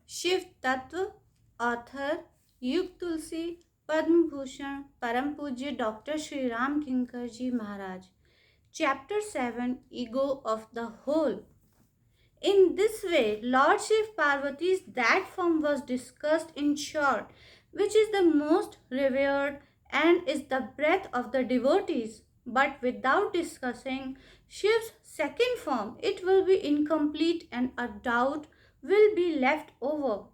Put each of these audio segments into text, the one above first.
Shiv Tattva, author Yugtulsi, Padma Bhushan, Param Pujya Dr. Shri Ramkinkarji Maharaj. Chapter 7, Ego of the Whole. In this way, Lord Shiv Parvati's that form was discussed in short, which is the most revered and is the breath of the devotees. But without discussing Shiv's second form, it will be incomplete and a doubt will be left over.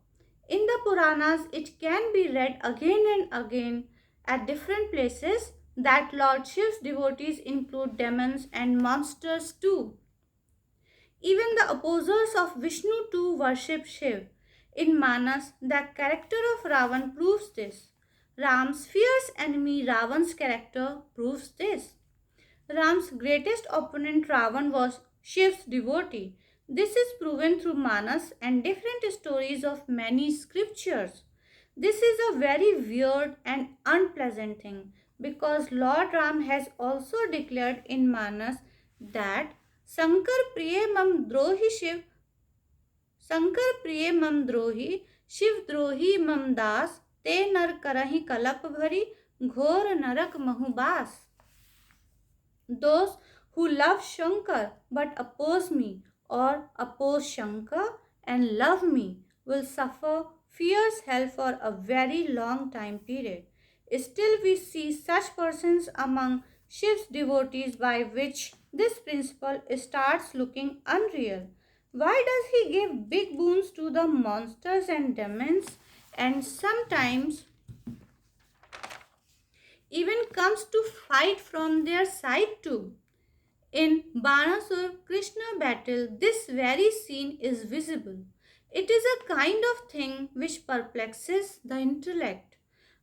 In the Puranas, it can be read again and again at different places that Lord Shiv's devotees include demons and monsters too. Even the opposers of Vishnu too worship Shiv. In Manas, the character of Ravan proves this. Ram's fierce enemy Ravan's character proves this. Ram's greatest opponent Ravan was Shiv's devotee. This is proven through Manas and different stories of many scriptures. This is a very weird and unpleasant thing because Lord Ram has also declared in Manas that Sankar Priye Mam Drohi Shiv Sankar Priye Mam Drohi Shiv Drohi Mam Das Te Nar Karahi Kalap Bhari Ghor Narak Mahubas. Those who love Shankar but oppose me or oppose Shankar and love me will suffer fierce hell for a very long time period. Still, we see such persons among Shiv's devotees by which this principle starts looking unreal. Why does he give big boons to the monsters and demons and sometimes even comes to fight from their side too? In Banasur Krishna battle, this very scene is visible. It is a kind of thing which perplexes the intellect.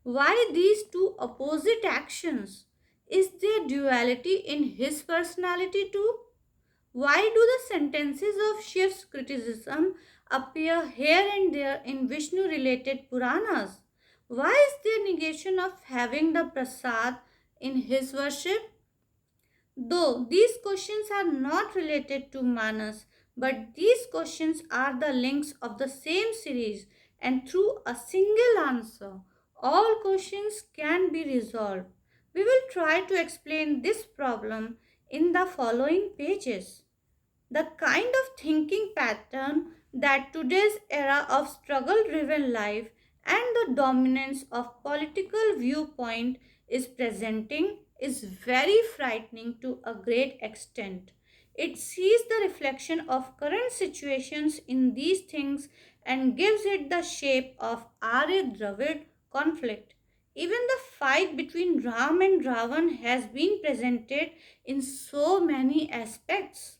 Why these two opposite actions? Is there duality in his personality too? Why do the sentences of Shiv's criticism appear here and there in Vishnu related Puranas? Why is there negation of having the prasad in his worship? Though these questions are not related to Manas, but these questions are the links of the same series, and through a single answer, all questions can be resolved. We will try to explain this problem in the following pages. The kind of thinking pattern that today's era of struggle driven life and the dominance of political viewpoint is presenting is very frightening to a great extent. It sees the reflection of current situations in these things and gives it the shape of Arya Dravid conflict. Even the fight between Ram and Ravan has been presented in so many aspects.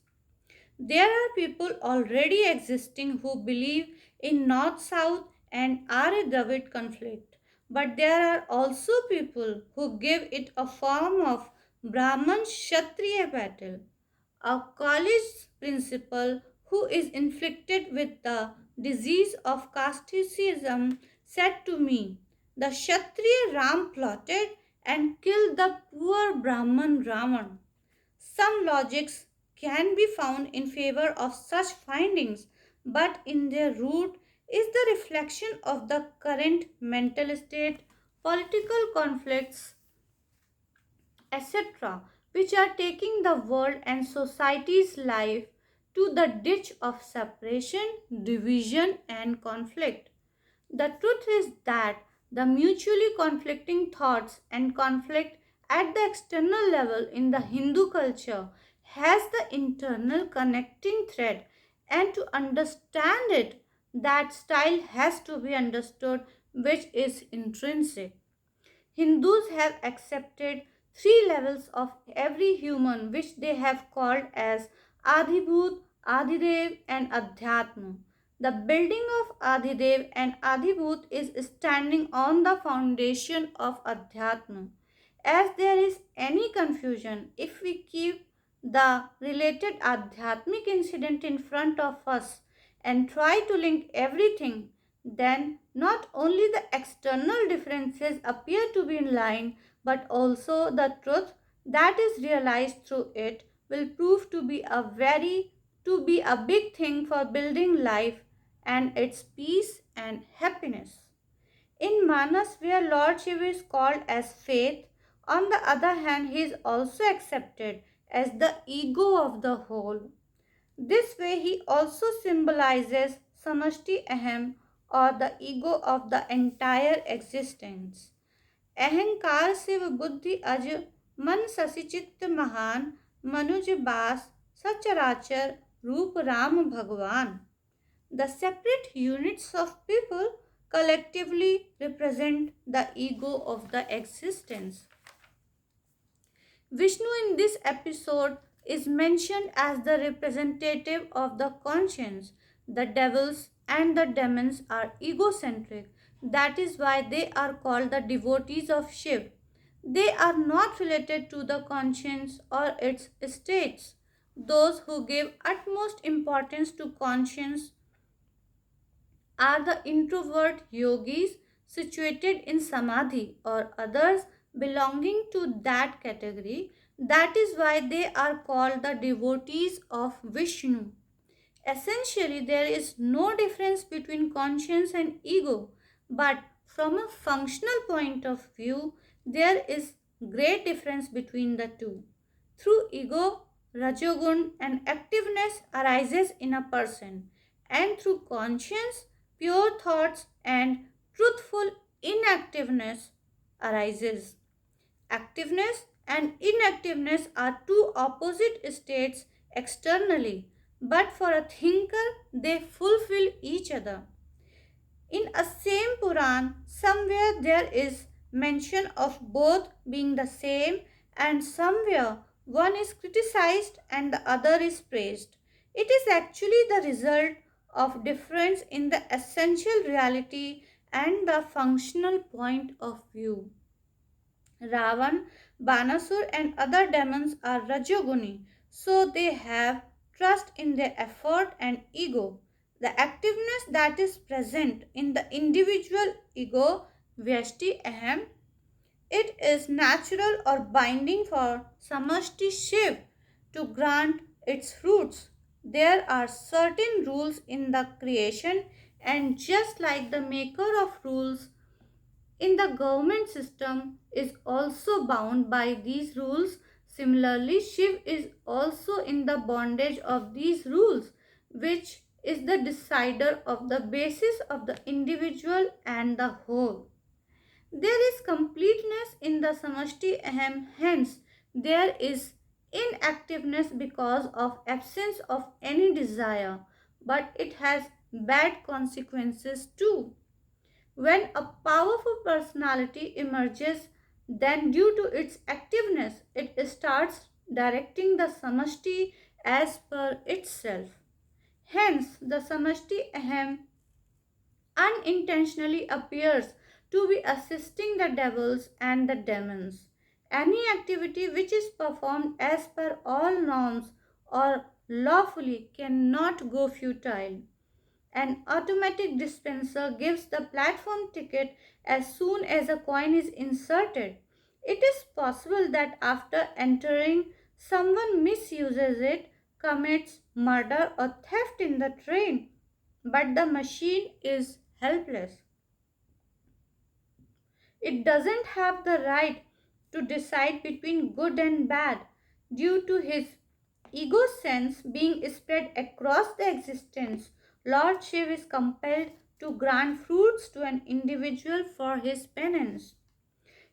There are people already existing who believe in North South and Arya Dravid conflict, but there are also people who give it a form of Brahman Kshatriya battle. A college principal who is inflicted with the disease of casteism said to me, "The Kshatriya Ram plotted and killed the poor Brahman Ravan." Some logics can be found in favor of such findings, but in their root is the reflection of the current mental state, political conflicts, etc., which are taking the world and society's life to the ditch of separation, division, and conflict. The truth is that the mutually conflicting thoughts and conflict at the external level in the Hindu culture has the internal connecting thread, and to understand it, that style has to be understood, which is intrinsic. Hindus have accepted three levels of every human, which they have called as Adhibhut, Adhidev, and Adhyatma. The building of Adhidev and Adhibhut is standing on the foundation of Adhyatma. As there is any confusion, if we keep the related Adhyatmic incident in front of us and try to link everything, then not only the external differences appear to be in line, but also the truth that is realized through it will prove to be a big thing for building life and its peace and happiness. In Manas, where Lord Shiva is called as faith, on the other hand, he is also accepted as the ego of the whole. This way, he also symbolizes Samashti Aham or the ego of the entire existence. अहंकार शिव बुद्धि अज मन ससिचित महान मनुज बास सचराचर रूप राम भगवान. The separate units of people collectively represent the ego of the existence. Vishnu in this episode is mentioned as the representative of the conscience. The devils and the demons are egocentric. That is why they are called the devotees of Shiv. They are not related to the conscience or its states. Those who give utmost importance to conscience are the introvert yogis situated in samadhi or others belonging to that category. That is why they are called the devotees of Vishnu. Essentially, there is no difference between conscience and ego, but from a functional point of view, there is great difference between the two. Through ego, rajogun and activeness arises in a person, and through conscience, pure thoughts and truthful inactiveness arises. Activeness and inactiveness are two opposite states externally, but for a thinker they fulfill each other. In a same Puran, somewhere there is mention of both being the same, and somewhere one is criticized and the other is praised. It is actually the result of difference in the essential reality and the functional point of view. Ravan, Banasur, and other demons are Rajoguni, so they have trust in their effort and ego. The activeness that is present in the individual ego, Vyashti Aham, it is natural or binding for Samashti Shiv to grant its fruits. There are certain rules in the creation, and just like the maker of rules in the government system is also bound by these rules. Similarly, Shiv is also in the bondage of these rules, which is the decider of the basis of the individual and the whole. There is completeness in the Samashti Aham, hence, there is inactiveness because of absence of any desire, but it has bad consequences too. When a powerful personality emerges, then due to its activeness, it starts directing the samashti as per itself. Hence, the samashti ahem unintentionally appears to be assisting the devils and the demons. Any activity which is performed as per all norms or lawfully cannot go futile. An automatic dispenser gives the platform ticket as soon as a coin is inserted. It is possible that after entering, someone misuses it, commits murder or theft in the train, but the machine is helpless. It doesn't have the right to decide between good and bad due to his ego sense being spread across the existence. Lord Shiv is compelled to grant fruits to an individual for his penance.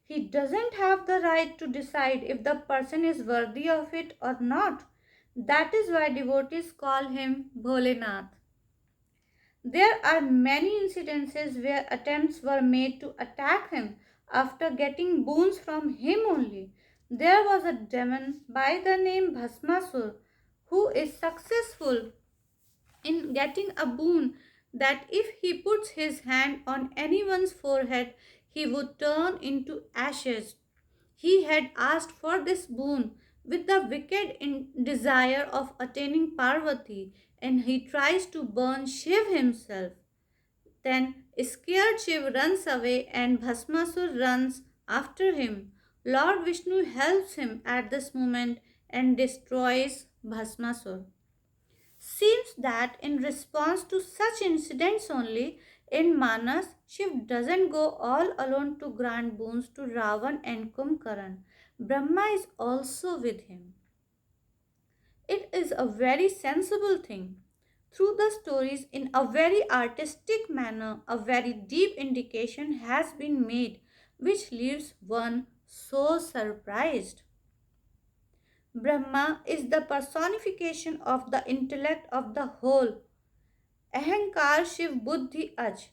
He doesn't have the right to decide if the person is worthy of it or not. That is why devotees call him Bholenath. There are many incidences where attempts were made to attack him after getting boons from him only. There was a demon by the name Bhasmasur who is successful in getting a boon that if he puts his hand on anyone's forehead, he would turn into ashes. He had asked for this boon with the wicked desire of attaining Parvati, and he tries to burn Shiv himself. Then scared Shiv runs away and Bhasmasur runs after him. Lord Vishnu helps him at this moment and destroys Bhasmasur. Seems that in response to such incidents only, in Manas, Shiv doesn't go all alone to grant boons to Ravan and Kumbhakarna. Brahma is also with him. It is a very sensible thing. Through the stories, in a very artistic manner, a very deep indication has been made, which leaves one so surprised. Brahma is the personification of the intellect of the whole. Ahankar Shiv Buddhi Aj.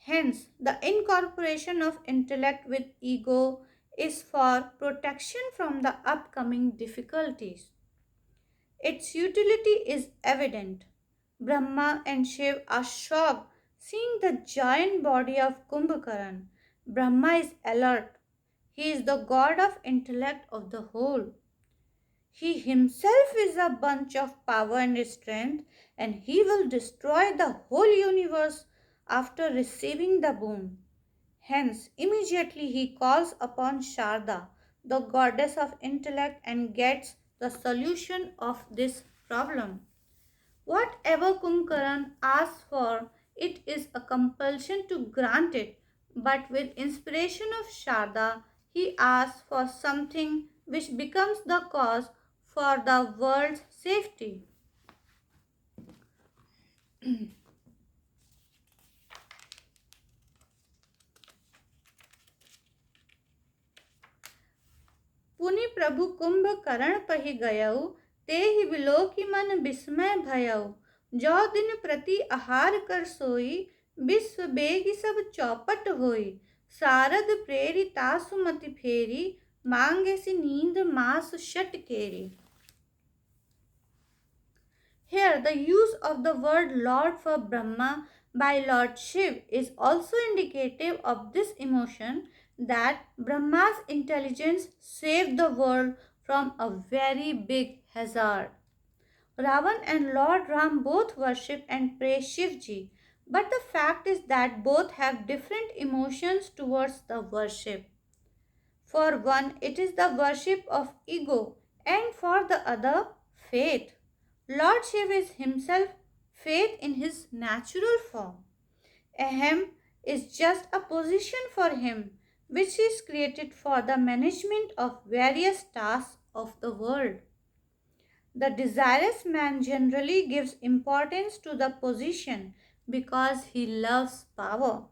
Hence, the incorporation of intellect with ego is for protection from the upcoming difficulties. Its utility is evident. Brahma and Shiv are shocked seeing the giant body of Kumbhakarna. Brahma is alert. He is the god of intellect of the whole. He himself is a bunch of power and strength, and he will destroy the whole universe after receiving the boon. Hence, immediately he calls upon Sharda, the goddess of intellect, and gets the solution of this problem. Whatever Kumkaran asks for, it is a compulsion to grant it, but with inspiration of Sharda, he asks for something which becomes the cause for the world's safety. पुनि प्रभु कुंभ करण पहि गयऊ ते ही बिलोकी मन विस्मय भयऊ जो दिन प्रति आहार कर सोई विश्व बेगी सब चौपट होई सारद प्रेरिता सुमति फेरी मांगे सी नींद मास शट केरी. Here, the use of the word Lord for Brahma by Lord Shiv is also indicative of this emotion that Brahma's intelligence saved the world from a very big hazard. Ravan and Lord Ram both worship and praise Shivji, but the fact is that both have different emotions towards the worship. For one, it is the worship of ego, and for the other, faith. Lord Shiv is himself faith in his natural form. Ahem is just a position for him which is created for the management of various tasks of the world. The desirous man generally gives importance to the position because he loves power.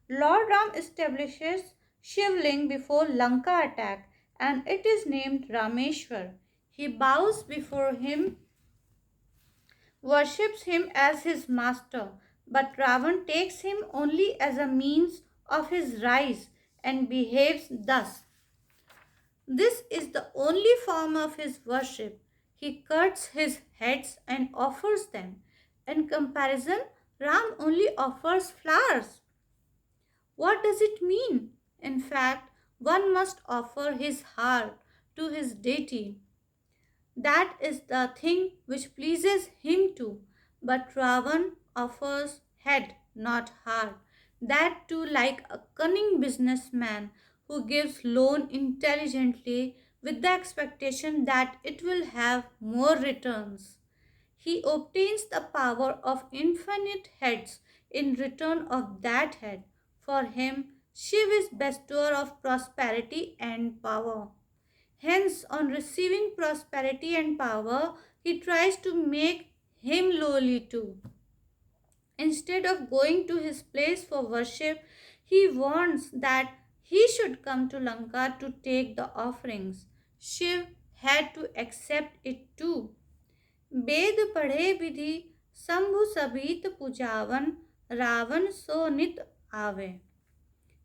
Lord Ram establishes Shivling before Lanka attack and it is named Rameshwar. He bows before him, worships him as his master, but Ravan takes him only as a means of his rise and behaves thus. This is the only form of his worship. He cuts his heads and offers them. In comparison, Ram only offers flowers. What does it mean? In fact, one must offer his heart to his deity. That is the thing which pleases him too. But Ravan offers head, not heart. That too, like a cunning businessman who gives loan intelligently with the expectation that it will have more returns. He obtains the power of infinite heads in return of that head. For him, Shiv is bestower of prosperity and power. Hence, on receiving prosperity and power, he tries to make him lowly too. Instead of going to his place for worship, he wants that he should come to Lanka to take the offerings. Shiv had to accept it too. वेद पढ़े विधि शंभु सबीत पूजावन रावण सो नित आवे.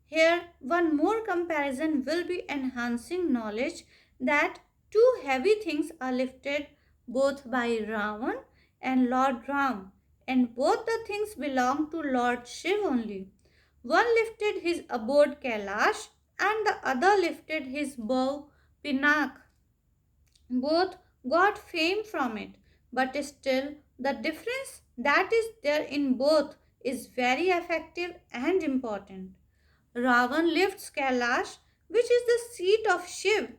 Here, one more comparison will be enhancing knowledge that two heavy things are lifted both by Ravan and Lord Ram, and both the things belong to Lord Shiv only. One lifted his abode Kailash and the other lifted his bow Pinak. Both got fame from it, but still the difference that is there in both is very effective and important. Ravan lifts Kailash, which is the seat of Shiv,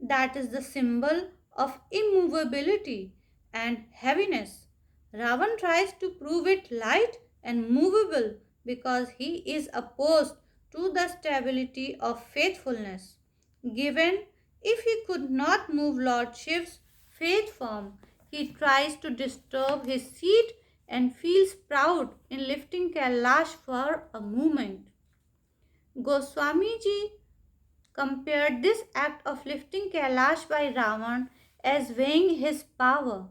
that is the symbol of immovability and heaviness. Ravan tries to prove it light and movable because he is opposed to the stability of faithfulness. Given if he could not move Lord Shiv's faith form, he tries to disturb his seat and feels proud in lifting Kailash for a moment. Goswami ji compared this act of lifting Kailash by Ravan as weighing his power.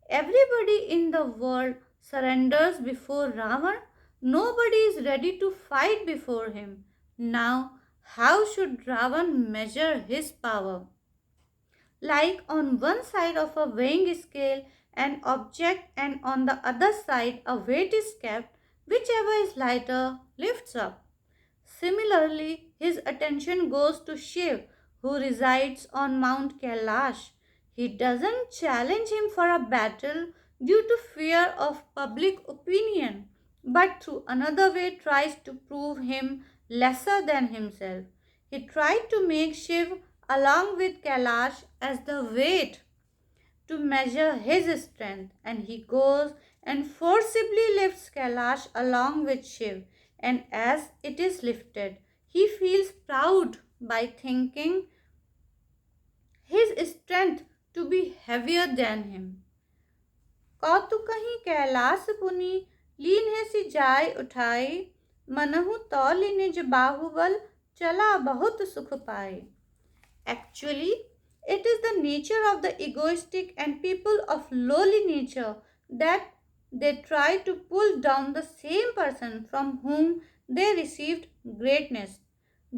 Everybody in the world surrenders before Ravan. Nobody is ready to fight before him. Now, how should Ravan measure his power? Like on one side of a weighing scale, an object, and on the other side, a weight is kept, whichever is lighter lifts up. Similarly, his attention goes to Shiv, who resides on Mount Kailash. He doesn't challenge him for a battle due to fear of public opinion, but through another way tries to prove him lesser than himself. He tried to make Shiv along with Kailash as the weight to measure his strength, and he goes and forcibly lifts Kailash along with Shiv. And as it is lifted, he feels proud by thinking his strength to be heavier than him. कौतुक कहीं कैलाश पुनि लीन है सी जाय उठाए मनहु तौल निज बाहुबल चला बहुत सुख पाए. Actually, it is the nature of the egoistic and people of lowly nature that they try to pull down the same person from whom they received greatness.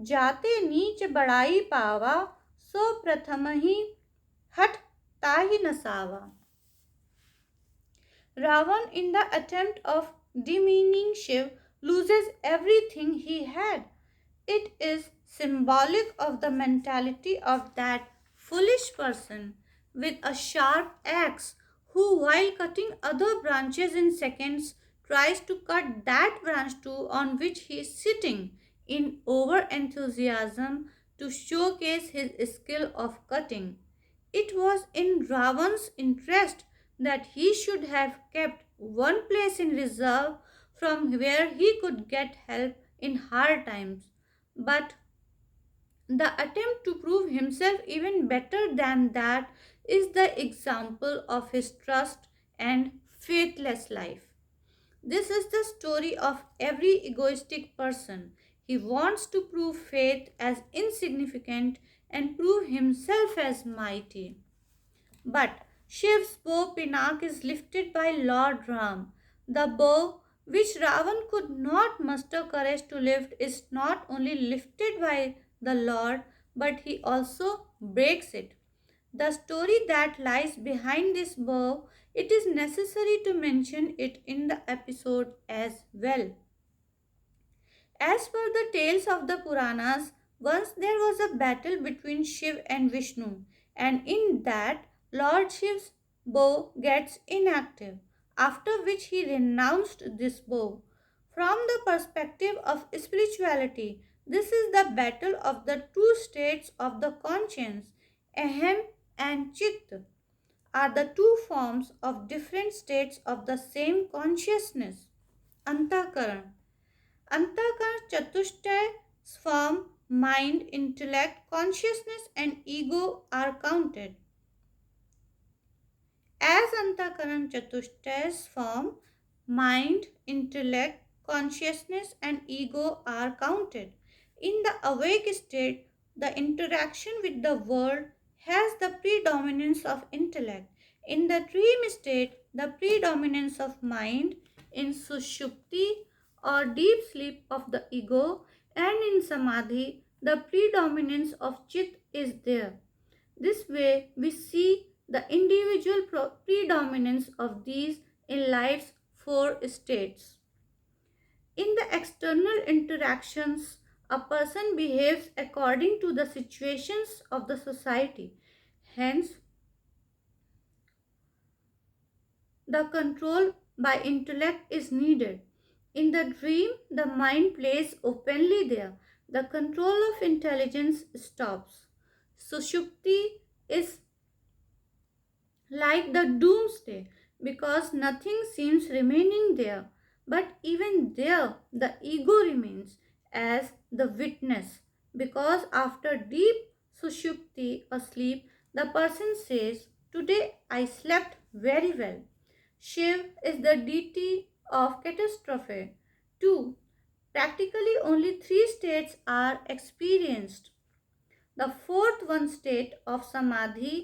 जाते नीच बड़ाई पावा सो प्रथम ही हट ताहि नसावा. Ravan, in the attempt of demeaning Shiv, loses everything he had. It is symbolic of the mentality of that foolish person with a sharp axe who, while cutting other branches in seconds, tries to cut that branch too on which he is sitting in over enthusiasm to showcase his skill of cutting. It was in Ravan's interest that he should have kept one place in reserve from where he could get help in hard times. But the attempt to prove himself even better than that is the example of his trust and faithless life. This is the story of every egoistic person. He wants to prove faith as insignificant and prove himself as mighty. But Shiv's bow Pinak is lifted by Lord Ram. The bow which Ravan could not muster courage to lift is not only lifted by the Lord, but he also breaks it. The story that lies behind this bow, it is necessary to mention it in the episode as well. As per the tales of the Puranas, once there was a battle between Shiv and Vishnu, and in that Lord Shiv's bow gets inactive, after which he renounced this bow. From the perspective of spirituality, this is the battle of the two states of the conscience. Ahem and Chit are the two forms of different states of the same consciousness. Antakaran. Antakaran Chatushtay form mind, intellect, consciousness, and ego are counted. As Antakaran Chatushtay's form, mind, intellect, consciousness, and ego are counted. In the awake state, the interaction with the world has the predominance of intellect. In the dream state, the predominance of mind. In Sushupti or deep sleep of the ego, and in Samadhi, the predominance of Chit is there. This way, we see the individual predominance of these in life's four states. In the external interactions, a person behaves according to the situations of the society. Hence, the control by intellect is needed. In the dream, the mind plays openly there. The control of intelligence stops. Sushupti is like the doomsday because nothing seems remaining there. But even there, the ego remains as the witness, because after deep sushupti or sleep, the person says, "Today I slept very well." Shiv is the deity of catastrophe. 2. Practically only three states are experienced. The fourth one state of samadhi,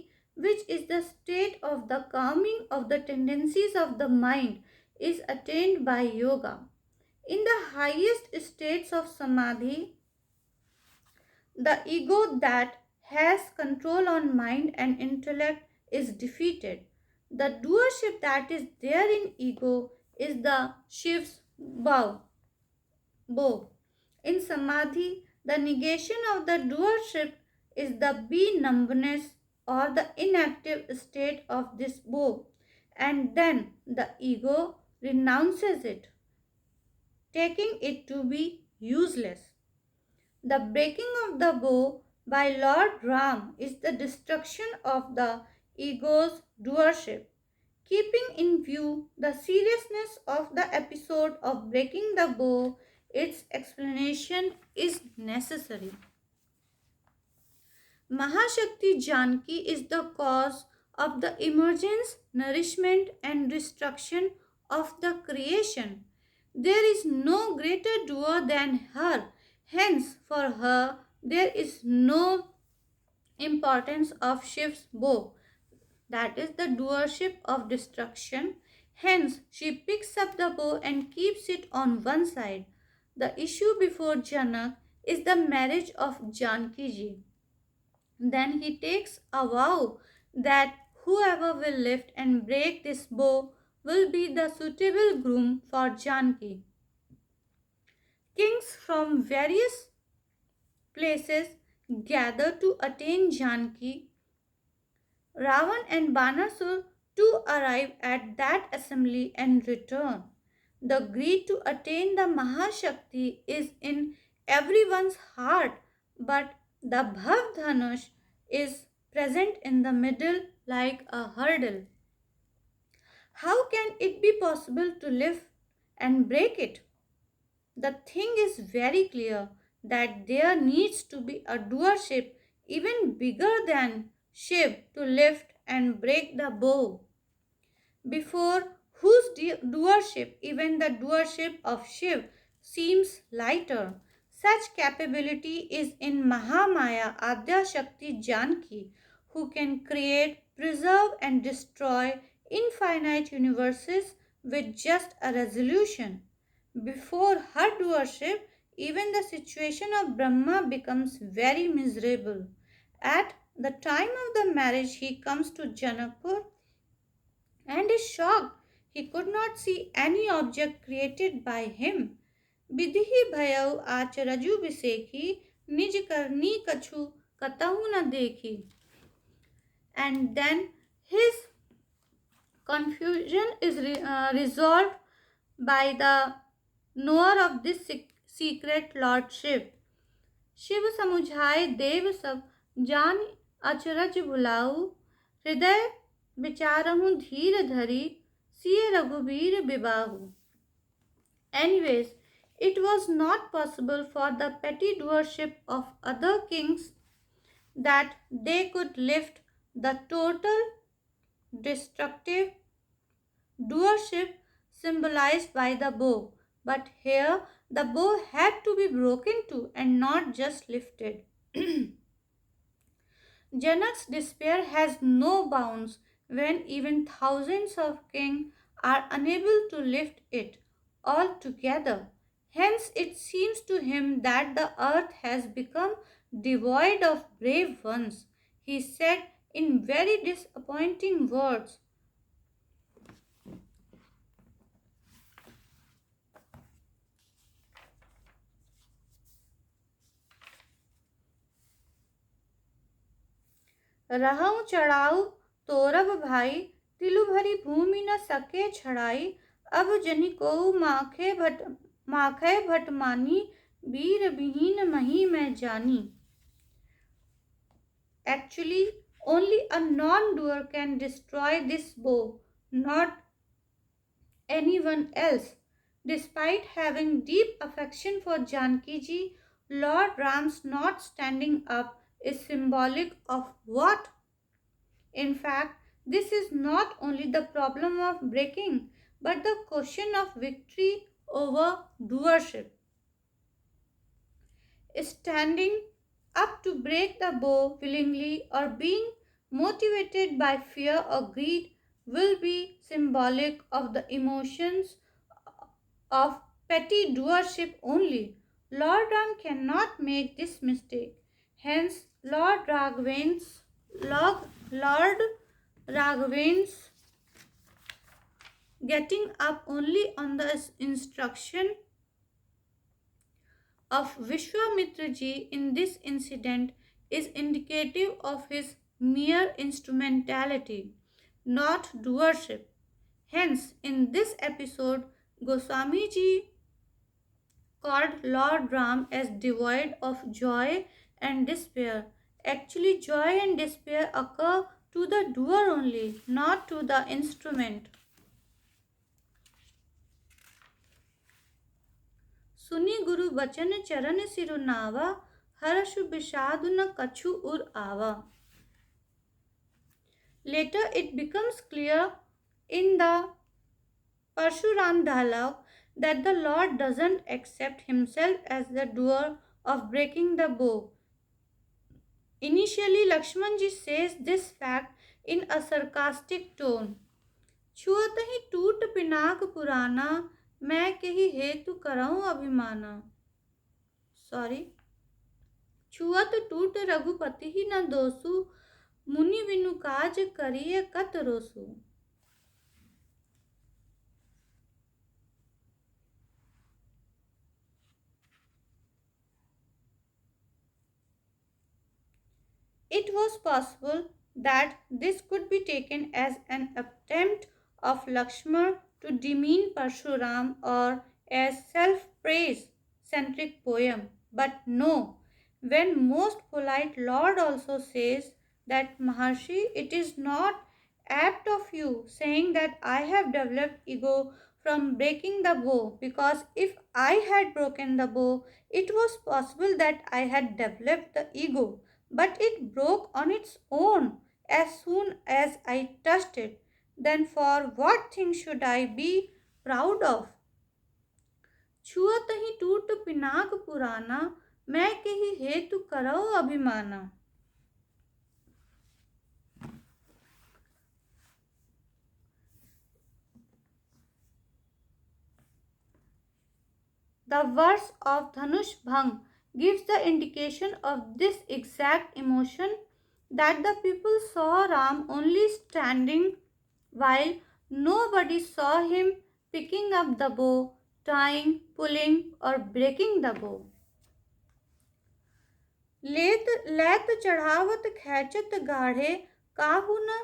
which is the state of the calming of the tendencies of the mind, is attained by yoga. In the highest states of samadhi, the ego that has control on mind and intellect is defeated. The doership that is there in ego is the Shiv's bow. In samadhi, the negation of the doership is the numbness or the inactive state of this bow, and then the ego renounces it, taking it to be useless. The breaking of the bow by Lord Ram is the destruction of the ego's doership. Keeping in view the seriousness of the episode of breaking the bow, its explanation is necessary. Mahashakti Janki is the cause of the emergence, nourishment, and destruction of the creation. There is no greater doer than her. Hence, for her, there is no importance of Shiv's bow, that is the doership of destruction. Hence, she picks up the bow and keeps it on one side. The issue before Janak is the marriage of Janki ji. Then he takes a vow that whoever will lift and break this bow will be the suitable groom for Janki. Kings from various places gather to attain Janki. Ravan and Banasur too arrive at that assembly and return. The greed to attain the Mahashakti is in everyone's heart, but the Bhav Dhanush is present in the middle like a hurdle. How can it be possible to lift and break it? The thing is very clear that there needs to be a doership even bigger than Shiv to lift and break the bow, before whose doership even the doership of Shiv seems lighter. Such capability is in Mahamaya Adya Shakti Janki, who can create, preserve, and destroy infinite universes with just a resolution. Before her doership, even the situation of Brahma becomes very miserable. At the time of the marriage, he comes to Janakpur and is shocked. He could not see any object created by him. Vidhi bhayau acharaju biseki, nij karni kachu katahu na dekhi. And then his confusion is resolved by the knower of this secret lordship. Shiv समुझाए देव सब जान अचरज बुलाऊ हृदय विचारहूँ धीर धरी सिय Raghubir विबाहु. Anyways, it was not possible for the petty doership of other kings that they could lift the total destructive doership symbolized by the bow. But here the bow had to be broken too and not just lifted. Janak's despair has no bounds when even thousands of kings are unable to lift it altogether. Hence, it seems to him that the earth has become devoid of brave ones. He said in very disappointing words, रहूं चढ़ाऊ तोरब भाई तिलु भरी भूमि न सके छड़ाई अब जनिको माखे भट मानी वीर विहीन मही मैं जानी. Actually, only a non-doer can destroy this bow, not anyone else. Despite having deep affection for Janki ji, Lord Ram's not standing up is symbolic of what? In fact, this is not only the problem of breaking, but the question of victory over doership. Standing up to break the bow willingly or being motivated by fear or greed will be symbolic of the emotions of petty doership only. Lord Ram cannot make this mistake. Hence, Lord Raghavan's getting up only on the instruction of Vishwamitra ji in this incident is indicative of his mere instrumentality, not doership. Hence, in this episode, Goswami ji called Lord Ram as devoid of joy and despair. Actually, joy and despair occur to the doer only, not to the instrument. सुनी गुरु बचन चरण सिरुनावा हर्ष विषाद न कछु उर आवा. Later it becomes clear in the Parshuram dialogue that the Lord doesn't accept himself as the doer of breaking the bow. Initially, Lakshmanji says this fact in a sarcastic tone. छुअत ही टूट पिनाक पुराना मैं कही हेतु करऊं अभिमाना. Sorry. छुअत टूट रघुपति ही न दोसु मुनि विनु काज करिए कत रोसु. It was possible that this could be taken as an attempt of Lakshmana to demean Parshuram or as self-praise centric poem. But no, when most polite Lord also says that Maharshi, it is not apt of you saying that I have developed ego from breaking the bow, because if I had broken the bow, it was possible that I had developed the ego, but it broke on its own as soon as I touched it. Then for what thing should I be proud of? छुअत ही टूट पिनाक पुराना मैं कही हेतु करौ अभिमाना. The verse of Dhanush Bhang gives the indication of this exact emotion, that the people saw Ram only standing while nobody saw him picking up the bow, tying, pulling or breaking the bow. लेत लैत चढ़ावत खैचत गाढ़े काहू न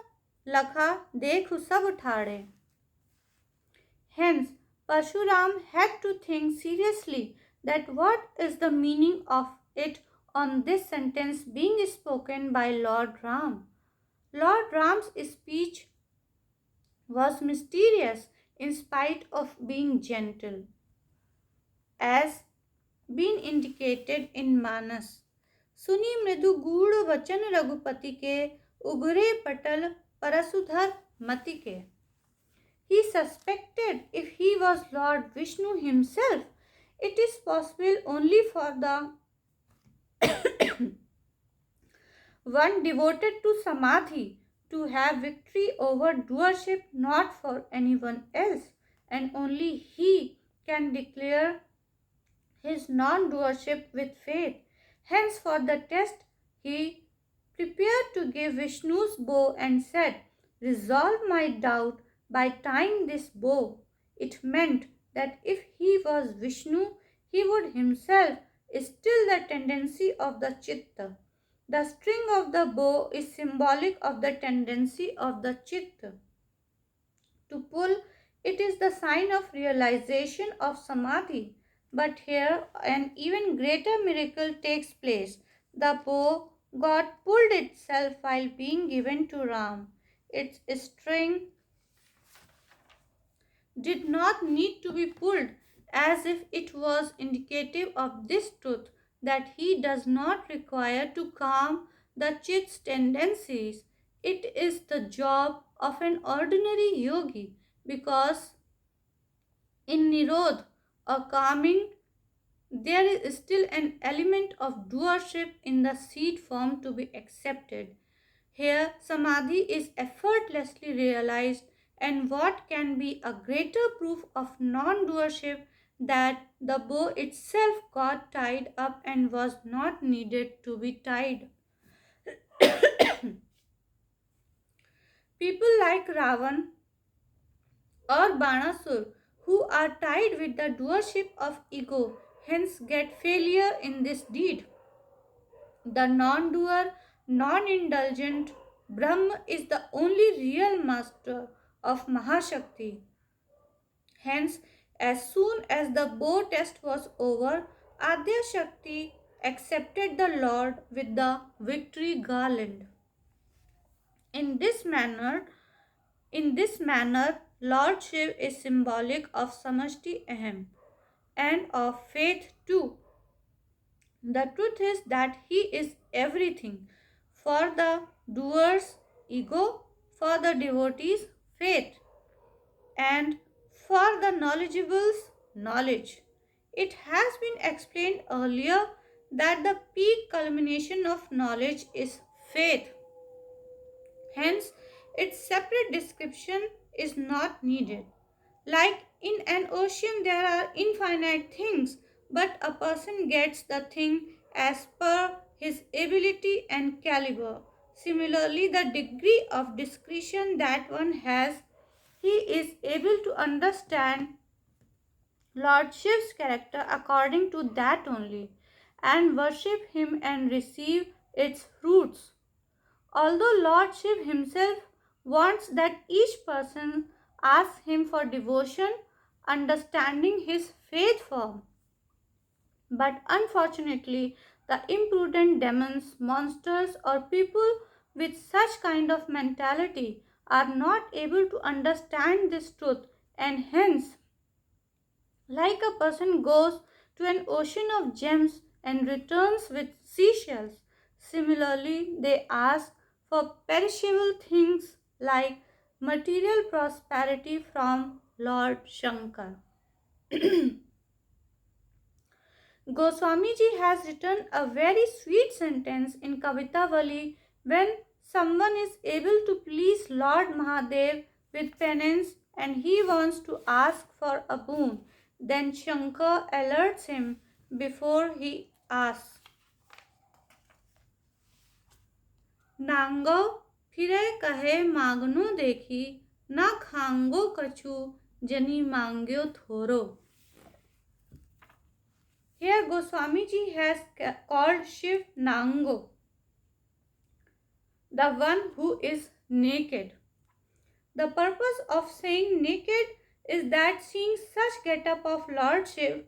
लखा देखु सब ठाड़े. Hence, Parshuram had to think seriously that what is the meaning of it on this sentence being spoken by Lord Ram. Lord Ram's speech was mysterious in spite of being gentle, as been indicated in Manas. सुनी मृदु गूढ़ वचन रघुपति के उगरे पटल परसुधर मति के. He suspected if he was Lord Vishnu himself. It is possible only for the one devoted to Samadhi to have victory over doership, not for anyone else, and only he can declare his non-doership with faith. Hence, for the test, he prepared to give Vishnu's bow and said, "Resolve my doubt by tying this bow." It meant that if he was Vishnu, he would himself still the tendency of the chitta. The string of the bow is symbolic of the tendency of the chitta to pull. It is the sign of realization of samadhi. But here an even greater miracle takes place. The bow got pulled itself while being given to Ram. Its string did not need to be pulled, as if it was indicative of this truth that he does not require to calm the chitt's tendencies. It is the job of an ordinary yogi, because in Nirodh or calming there is still an element of doership in the seed form to be accepted. Here, samadhi is effortlessly realized, and what can be a greater proof of non doership that the bow itself got tied up and was not needed to be tied? People like Ravan or Banasur, who are tied with the doership of ego, hence get failure in this deed. The non doer, non indulgent Brahma is the only real master of Mahashakti. Hence, as soon as the bow test was over, Adya Shakti accepted the Lord with the victory garland. In this manner, Lord Shiv is symbolic of Samashti Aham and of faith too. The truth is that he is everything. For the doers, ego; for the devotees, faith; and for the knowledgeables, knowledge. It has been explained earlier that the peak culmination of knowledge is faith. Hence, its separate description is not needed. Like in an ocean, there are infinite things, but a person gets the thing as per his ability and caliber. Similarly, the degree of discretion that one has, he is able to understand Lord Shiv's character according to that only, and worship him and receive its fruits. Although Lord Shiv himself wants that each person asks him for devotion, understanding his faith form. But unfortunately, the imprudent demons, monsters, or people with such kind of mentality are not able to understand this truth, and hence, like a person goes to an ocean of gems and returns with seashells, similarly they ask for perishable things like material prosperity from Lord Shankar. Goswamiji has written a very sweet sentence in Kavitavali: when someone is able to please Lord Mahadev with penance and he wants to ask for a boon, then Shankar alerts him before he asks. नांगो फिरे कहे मांगनो देखी ना खांगो कछु जनी मांग्यो थोरो. Here Goswamiji has called Shiv Nango, the one who is naked. The purpose of saying naked is that seeing such get-up of Lord Shiv,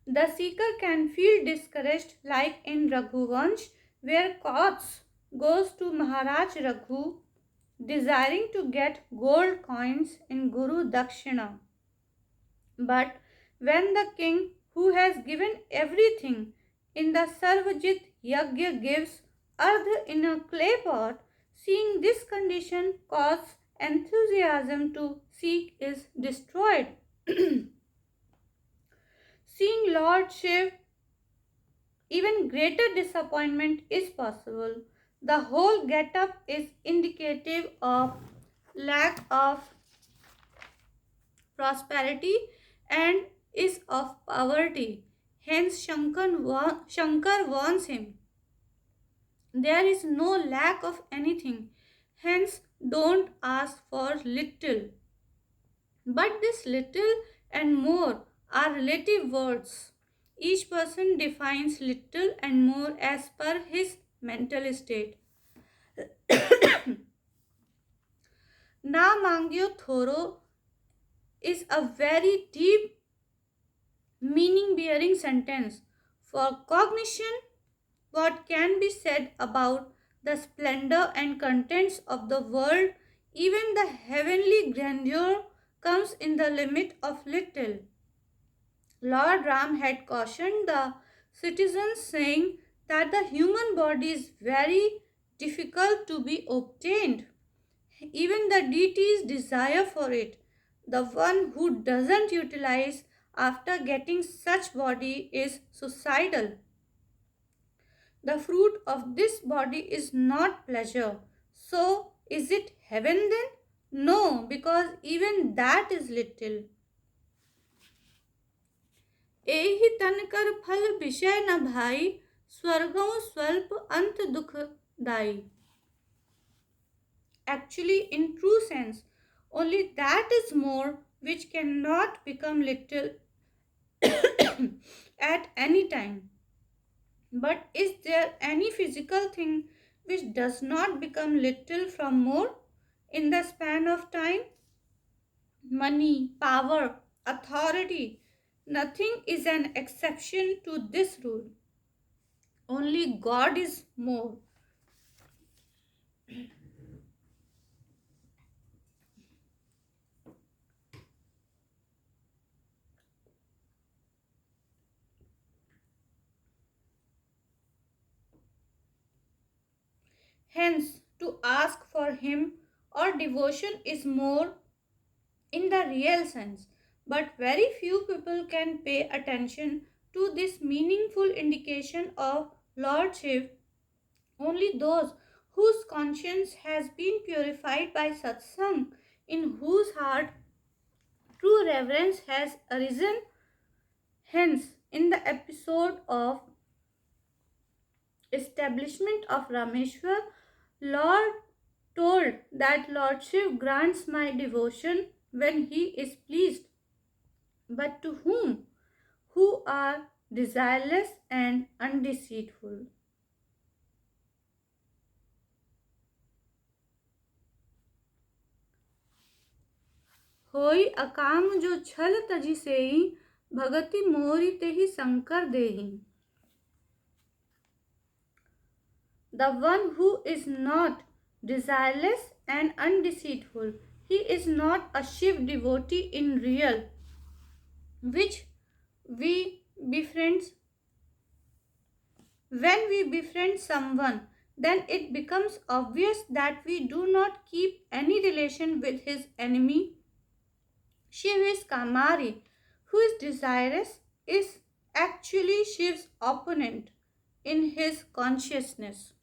the seeker can feel discouraged, like in Raghuvansh, where Kauts goes to Maharaj Raghu desiring to get gold coins in Guru Dakshina. But when the king, who has given everything in the Sarvajit Yagya, gives earth in a clay pot, seeing this condition cause enthusiasm to seek is destroyed. Seeing Lord Shiv, even greater disappointment is possible. The whole get-up is indicative of lack of prosperity and is of poverty. Hence, Shankar warns him. There is no lack of anything. Hence, don't ask for little. But this little and more are relative words. Each person defines little and more as per his mental state. Na mangyo thoro is a very deep meaning bearing sentence. For cognition, what can be said about the splendor and contents of the world Even the heavenly grandeur comes in the limit of little. Lord Ram had cautioned the citizens, saying that the human body is very difficult to be obtained. Even the deities desire for it. The one who doesn't utilize after getting such body is suicidal. The fruit of this body is not pleasure. So, is it heaven then? No, because even that is little. एहि तन कर फल विषय न भाई स्वर्गों स्वल्प अंत दुखदाई. Actually, in true sense, only that is more which cannot become little at any time. But is there any physical thing which does not become little from more in the span of time? Money, power, authority, nothing is an exception to this rule. Only God is more. Hence, to ask for Him or devotion is more in the real sense. But very few people can pay attention to this meaningful indication of Lord Shiv. Only those whose conscience has been purified by satsang, in whose heart true reverence has arisen. Hence, in the episode of establishment of Rameshwar, Lord told that Lord Shiv grants my devotion when he is pleased. But to whom? Who are desireless and undeceitful. होई अकाम जो छल तजी सेई भगति मोरी तेहि शंकर देहि. The one who is not desireless and undeceitful, he is not a Shiv devotee in real, which we befriend. When we befriend someone, then it becomes obvious that we do not keep any relation with his enemy. Shiv is Kamari, who is desirous, is actually Shiv's opponent in his consciousness.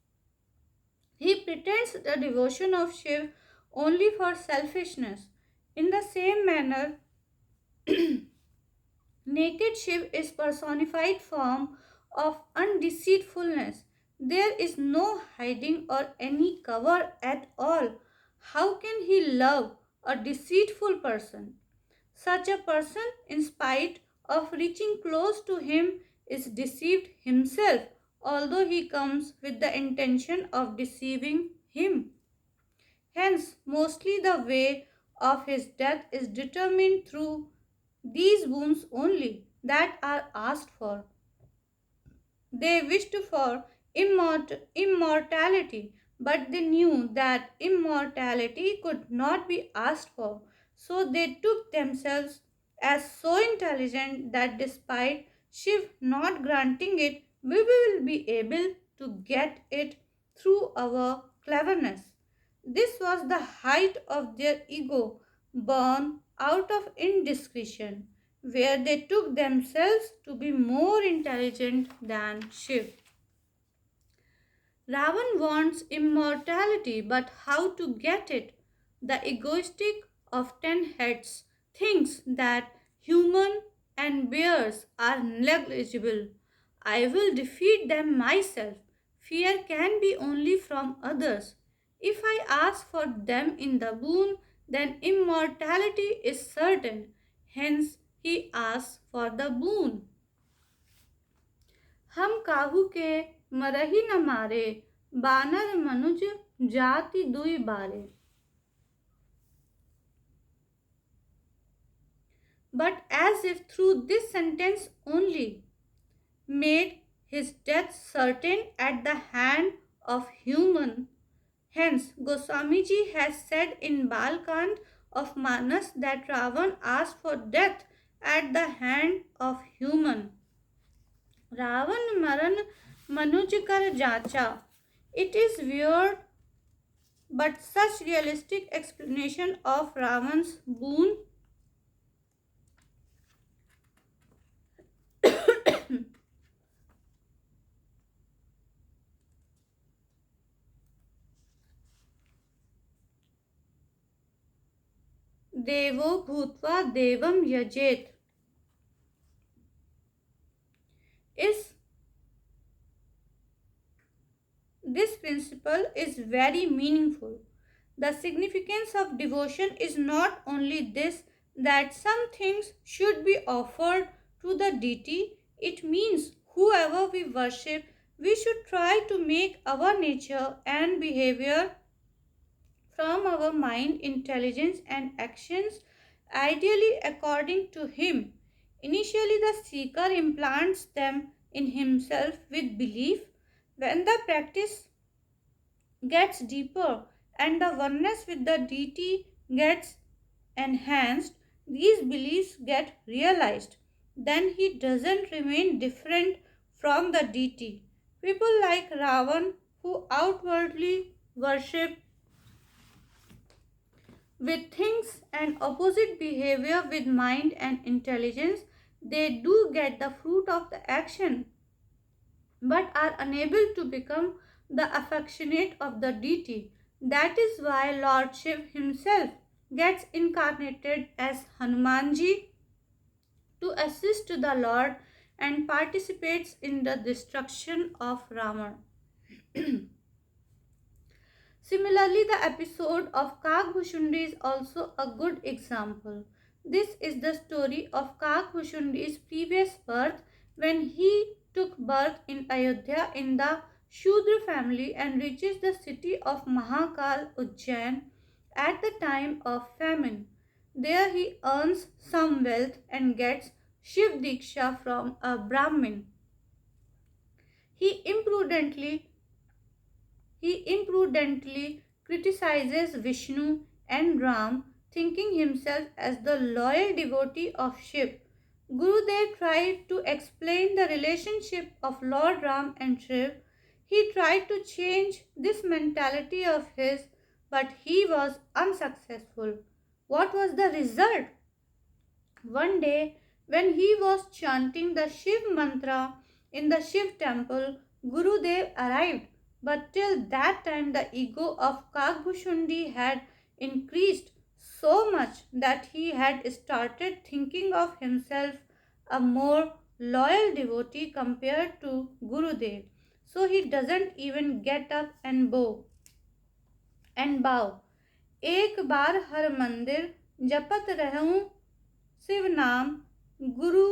He pretends the devotion of Shiv only for selfishness. In the same manner, naked Shiv is personified form of undeceitfulness. There is no hiding or any cover at all. How can he love a deceitful person? Such a person, in spite of reaching close to him, is deceived himself, although he comes with the intention of deceiving him. Hence, mostly the way of his death is determined through these boons only that are asked for. They wished for immortality, but they knew that immortality could not be asked for. So they took themselves as so intelligent that despite Shiv not granting it, we will be able to get it through our cleverness. This was the height of their ego, born out of indiscretion, where they took themselves to be more intelligent than Shiv. Ravan wants immortality, but how to get it? The egoistic of ten heads thinks that human and bears are negligible. I will defeat them myself. Fear can be only from others. If I ask for them in the boon, then immortality is certain. Hence, he asks for the boon. हम काहू के मरही न मारे बानर मनुज जाति दुई बारे. But as if through this sentence only made his death certain at the hand of human, Hence, Goswamiji has said in Balkand of Manas that Ravan asked for death at the hand of human. Ravan maran manuj kar jacha. It is weird, but such realistic explanation of Ravan's boon devo bhutva devam yajet is this principle is very meaningful. The significance of devotion is not only this that some things should be offered to the deity, it means whoever we worship, we should try to make our nature and behavior from our mind, intelligence, and actions ideally according to him. Initially, the seeker implants them in himself with belief. When the practice gets deeper and the oneness with the deity gets enhanced, these beliefs get realized. Then he doesn't remain different from the deity. People like Ravan, who outwardly worship with things and opposite behavior with mind and intelligence, they do get the fruit of the action but are unable to become the affectionate of the deity. That is why Lord Shiv himself gets incarnated as Hanumanji to assist the Lord and participates in the destruction of Rama. Similarly, the episode of Kakbhushundi is also a good example. This is the story of Kakbhushundi's previous birth when he took birth in Ayodhya in the Shudra family and reaches the city of Mahakal Ujjain at the time of famine. There he earns some wealth and gets Shiv Diksha from a Brahmin. He imprudently He imprudently criticizes Vishnu and Ram, thinking himself as the loyal devotee of Shiv. Gurudev tried to explain the relationship of Lord Ram and Shiv. He tried to change this mentality of his, but he was unsuccessful. What was the result? One day, when he was chanting the Shiv mantra in the Shiv temple, Gurudev arrived. But till that time, the ego of Kakbhushundi had increased so much that he had started thinking of himself a more loyal devotee compared to Gurudev. So he doesn't even get up and bow. एक बार हर मंदिर जपत रहूं शिव नाम गुरु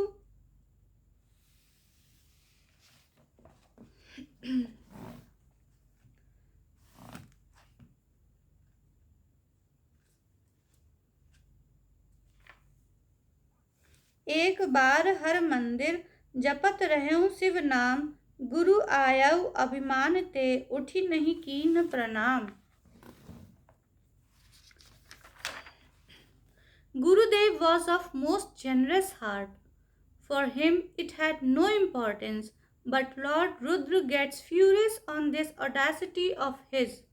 एक बार हर मंदिर जपत रहूं शिव नाम गुरु आयउ अभिमान ते उठी नहीं कीन प्रणाम. Gurudev was of most generous heart. For him it had no importance, but Lord Rudra gets furious on this audacity of his.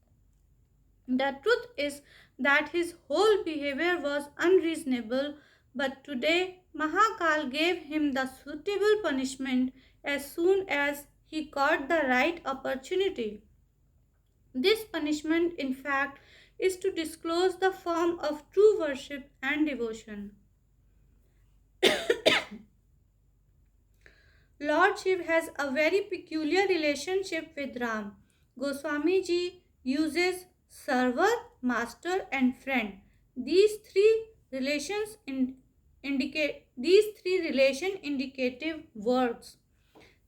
The truth is that his whole behavior was unreasonable, but today Mahakal gave him the suitable punishment as soon as he caught the right opportunity. This punishment, in fact, is to disclose the form of true worship and devotion. Lord Shiv has a very peculiar relationship with Ram. Goswami ji uses server, master, and friend. These three relations relation indicative words.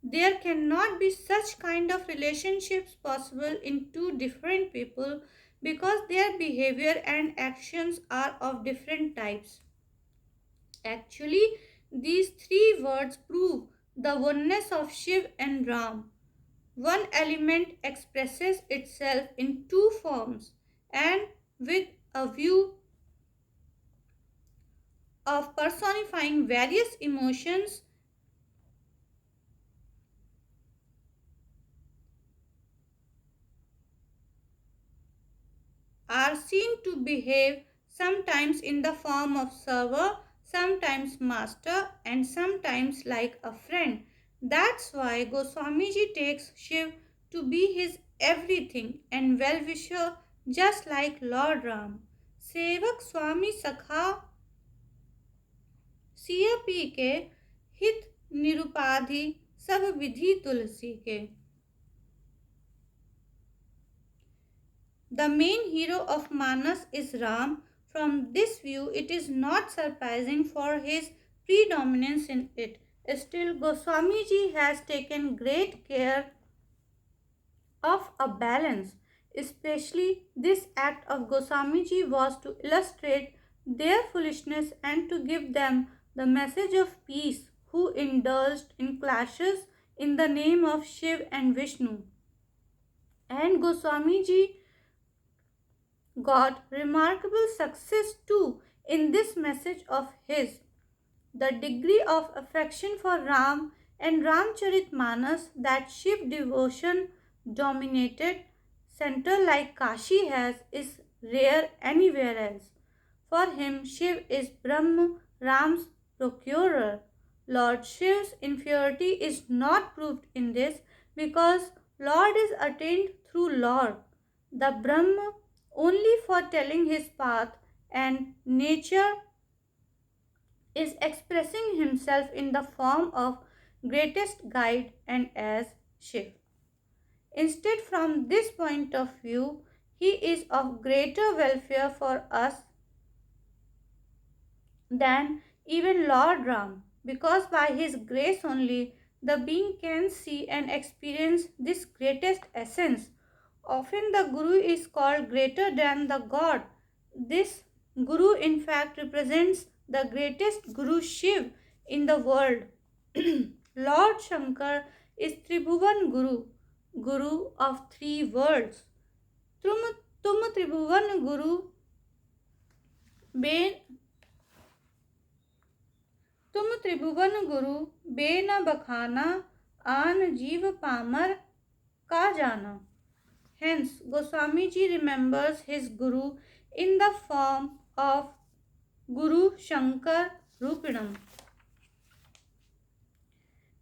There cannot be such kind of relationships possible in two different people because their behavior and actions are of different types. Actually, these three words prove the oneness of Shiv and Ram. One element expresses itself in two forms and with a view of personifying various emotions are seen to behave sometimes in the form of server, sometimes master, and sometimes like a friend. That's why Goswamiji takes Shiv to be his everything and well-wisher just like Lord Ram. सेवक स्वामी सखा सिय P के हित निरुपाधि सब विधि तुलसी के. The main hero of Manas is Ram. From this view, it is not surprising for his predominance in it. Still, Goswamiji has taken great care of a balance. Especially, this act of Goswamiji was to illustrate their foolishness and to give them the message of peace who indulged in clashes in the name of Shiv and Vishnu. And Goswamiji got remarkable success too in this message of his. The degree of affection for Ram and Ramcharitmanas that Shiv devotion dominated center like Kashi has is rare anywhere else. For him, Shiv is Brahma, Ram's procurer. Lord Shiv's inferiority is not proved in this because Lord is attained through Lord, the Brahma, only for telling his path, and nature is expressing himself in the form of greatest guide and as Shiv. Instead, from this point of view, he is of greater welfare for us than even Lord Ram, because by his grace only the being can see and experience this greatest essence. Often the Guru is called greater than the God. This Guru in fact represents the greatest Guru Shiv in the world. Lord Shankar is Tribhuvan Guru, Guru of three worlds. तुम तुम त्रिभुवन गुरु बे तुम त्रिभुवन गुरु बे न बखाना आन जीव Palmer का जाना. Hence, Goswamiji remembers his Guru in the form of Guru Shankar Rupinam.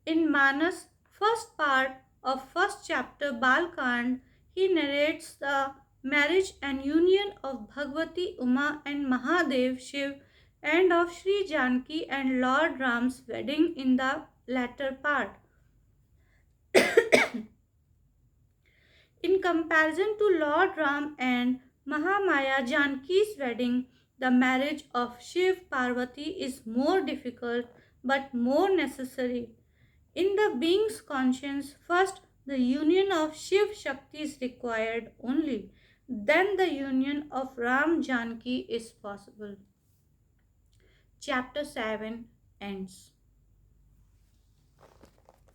In Manas, first part of first chapter Balkand, he narrates the marriage and union of Bhagwati Uma and Mahadev Shiv and of Shri Janki and Lord Ram's wedding in the latter part. In comparison to Lord Ram and Mahamaya Janki's wedding, the marriage of Shiv Parvati is more difficult but more necessary. In the being's conscience, first the union of Shiv Shakti is required only, then the union of Ram Janki is possible. Chapter 7 ends.